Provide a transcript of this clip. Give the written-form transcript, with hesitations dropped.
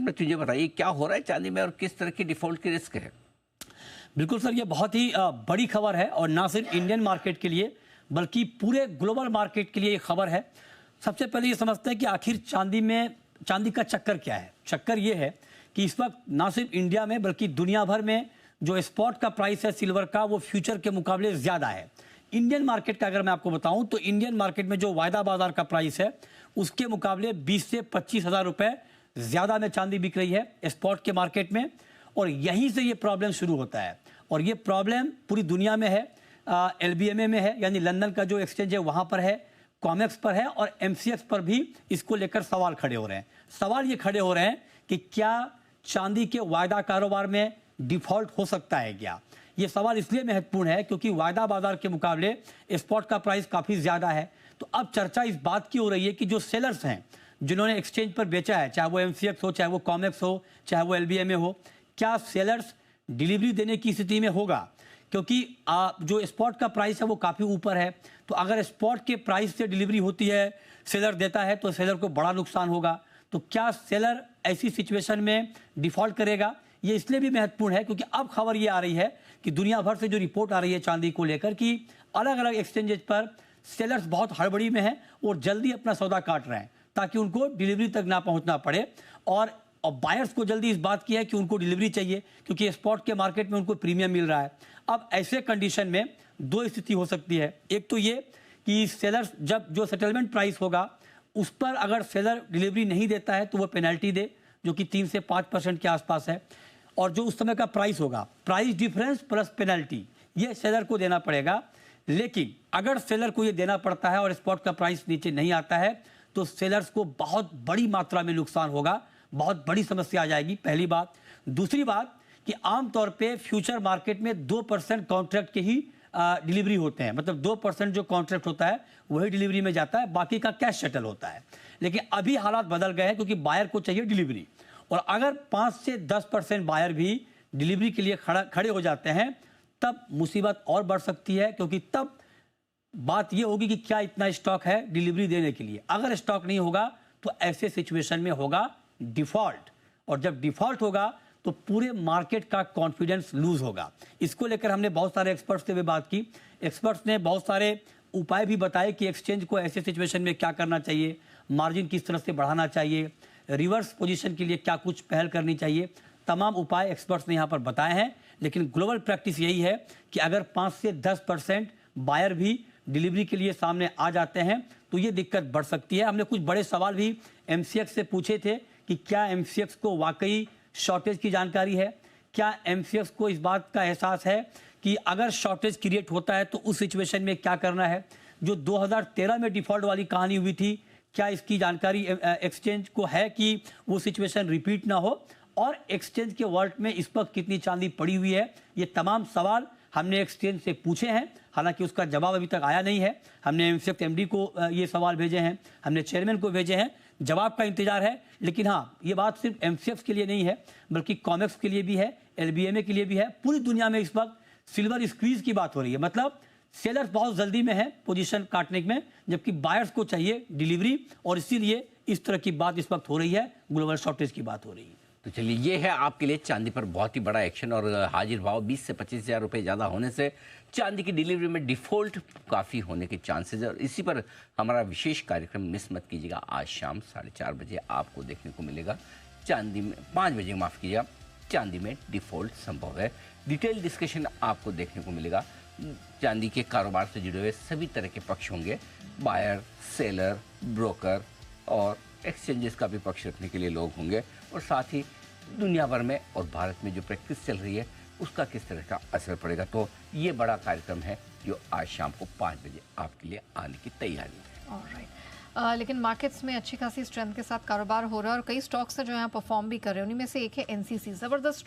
तुझे बताइए क्या हो रहा है चांदी में और किस तरह की डिफॉल्ट की रिस्क है? बिल्कुल सर, ये बहुत ही बड़ी खबर है और ना सिर्फ इंडियन मार्केट के लिए बल्कि पूरे ग्लोबल मार्केट के लिए ये खबर है। सबसे पहले ये समझते हैं कि आखिर चांदी का चक्कर क्या है। चक्कर ये है कि इस वक्त ना सिर्फ इंडिया में बल्कि दुनिया भर में जो स्पॉट का प्राइस है सिल्वर का, वो फ्यूचर के मुकाबले ज़्यादा है। इंडियन मार्केट का अगर मैं आपको बताऊं तो इंडियन मार्केट में जो वायदा बाजार का प्राइस है उसके मुकाबले 20 से 25 हज़ार रुपये ज़्यादा में चांदी बिक रही है स्पॉट के मार्केट में। और यहीं से ये प्रॉब्लम शुरू होता है और ये प्रॉब्लम पूरी दुनिया में है। LBMA में है, यानी लंदन का जो एक्सचेंज है वहाँ पर है, कॉमेक्स पर है और MCX पर भी इसको लेकर सवाल खड़े हो रहे हैं। सवाल ये खड़े हो रहे हैं कि क्या चांदी के वायदा कारोबार में डिफ़ॉल्ट हो सकता है क्या। ये सवाल इसलिए महत्वपूर्ण है क्योंकि वायदा बाजार के मुकाबले स्पॉट का प्राइस काफ़ी ज़्यादा है। तो अब चर्चा इस बात की हो रही है कि जो सेलर्स हैं जिन्होंने एक्सचेंज पर बेचा है, चाहे वो MCX हो, चाहे वो कॉमेक्स हो, चाहे वो LBMA हो, क्या सेलर्स डिलीवरी देने की स्थिति में होगा? क्योंकि जो स्पॉट का प्राइस है वो काफ़ी ऊपर है। तो अगर स्पॉट के प्राइस से डिलीवरी होती है, सेलर देता है, तो सेलर को बड़ा नुकसान होगा। तो क्या सेलर ऐसी सिचुएशन में डिफ़ॉल्ट करेगा? ये इसलिए भी महत्वपूर्ण है क्योंकि अब खबर ये आ रही है कि दुनिया भर से जो रिपोर्ट आ रही है चांदी को लेकर कि अलग अलग एक्सचेंजेज पर सेलर्स बहुत हड़बड़ी में हैं और जल्दी अपना सौदा काट रहे हैं ताकि उनको डिलीवरी तक ना पहुंचना पड़े। और बायर्स को जल्दी इस बात की है कि उनको डिलीवरी चाहिए क्योंकि स्पॉट के मार्केट में उनको प्रीमियम मिल रहा है। अब ऐसे कंडीशन में दो स्थिति हो सकती है। एक तो ये कि सेलर्स जब जो सेटलमेंट प्राइस होगा उस पर अगर सेलर डिलीवरी नहीं देता है तो वो पेनल्टी दे, जो कि 3 से 5% के आसपास है। और जो उस समय का प्राइस होगा, प्राइस डिफरेंस प्लस पेनल्टी, ये सेलर को देना पड़ेगा। लेकिन अगर सेलर को ये देना पड़ता है और स्पॉट का प्राइस नीचे नहीं आता है तो सेलर्स को बहुत बड़ी मात्रा में नुकसान होगा, बहुत बड़ी समस्या आ जाएगी, पहली बात। दूसरी बात कि आमतौर पे फ्यूचर मार्केट में 2% कॉन्ट्रैक्ट के ही डिलीवरी होते हैं, मतलब 2% जो कॉन्ट्रैक्ट होता है वही डिलीवरी में जाता है, बाकी का कैश सेटल होता है। लेकिन अभी हालात बदल गए हैं क्योंकि बायर को चाहिए डिलीवरी, और अगर 5 से 10% बायर भी डिलीवरी के लिए खड़े हो जाते हैं तब मुसीबत और बढ़ सकती है, क्योंकि तब बात यह होगी कि क्या इतना स्टॉक है डिलीवरी देने के लिए। अगर स्टॉक नहीं होगा तो ऐसे सिचुएशन में होगा डिफॉल्ट, और जब डिफॉल्ट होगा तो पूरे मार्केट का कॉन्फिडेंस लूज होगा। इसको लेकर हमने बहुत सारे एक्सपर्ट्स से भी बात की। एक्सपर्ट्स ने बहुत सारे उपाय भी बताए कि एक्सचेंज को ऐसे सिचुएशन में क्या करना चाहिए, मार्जिन किस तरह से बढ़ाना चाहिए, रिवर्स पोजीशन के लिए क्या कुछ पहल करनी चाहिए। तमाम उपाय एक्सपर्ट्स ने यहाँ पर बताए हैं। लेकिन ग्लोबल प्रैक्टिस यही है कि अगर 5 से 10% बायर भी डिलीवरी के लिए सामने आ जाते हैं तो ये दिक्कत बढ़ सकती है। हमने कुछ बड़े सवाल भी MCX से पूछे थे कि क्या MCX को वाकई शॉर्टेज की जानकारी है, क्या MCX को इस बात का एहसास है कि अगर शॉर्टेज क्रिएट होता है तो उस सिचुएशन में क्या करना है। जो 2013 में डिफॉल्ट वाली कहानी हुई थी, क्या इसकी जानकारी एक्सचेंज को है कि वो सिचुएशन रिपीट ना हो, और एक्सचेंज के वर्ल्ड में इस वक्त कितनी चांदी पड़ी हुई है। ये तमाम सवाल हमने एक्सचेंज से पूछे हैं, हालांकि उसका जवाब अभी तक आया नहीं है। हमने MCX MD को ये सवाल भेजे हैं, हमने चेयरमैन को भेजे हैं, जवाब का इंतजार है। लेकिन हाँ, ये बात सिर्फ MCX के लिए नहीं है बल्कि कॉमेक्स के लिए भी है, LBMA के लिए भी है। पूरी दुनिया में इस वक्त सिल्वर स्क्वीज की बात हो रही है, मतलब सेलर्स बहुत जल्दी में है पोजीशन काटने में, जबकि बायर्स को चाहिए डिलीवरी, और इसीलिए इस तरह की बात इस वक्त हो रही है, ग्लोबल शॉर्टेज की बात हो रही है। तो चलिए, ये है आपके लिए चांदी पर बहुत ही बड़ा एक्शन, और हाजिर भाव 20 से 25 हज़ार रुपये ज़्यादा होने से चांदी की डिलीवरी में डिफ़ॉल्ट काफ़ी होने के चांसेस है। और इसी पर हमारा विशेष कार्यक्रम मिस मत कीजिएगा। आज शाम 4:30 बजे आपको देखने को मिलेगा चांदी में, 5 बजे माफ़ कीजिएगा, चांदी में डिफ़ॉल्ट संभव है। डिटेल डिस्कशन आपको देखने को मिलेगा। चांदी के कारोबार से जुड़े हुए सभी तरह के पक्ष होंगे, बायर, सेलर, ब्रोकर और एक्सचेंजेस का भी पक्ष रखने के लिए लोग होंगे, और साथ ही दुनिया भर में और भारत में जो प्रैक्टिस चल रही है उसका किस तरह का असर पड़ेगा। तो ये बड़ा कार्यक्रम है जो आज शाम को 5 बजे आपके लिए आने की तैयारी है। ऑलराइट, लेकिन मार्केट्स में अच्छी खासी स्ट्रेंथ के साथ कारोबार हो रहा है और कई स्टॉक्स हैं जो यहाँ परफॉर्म भी कर रहे हैं। उन्हीं में से एक है NCC, ज़बरदस्त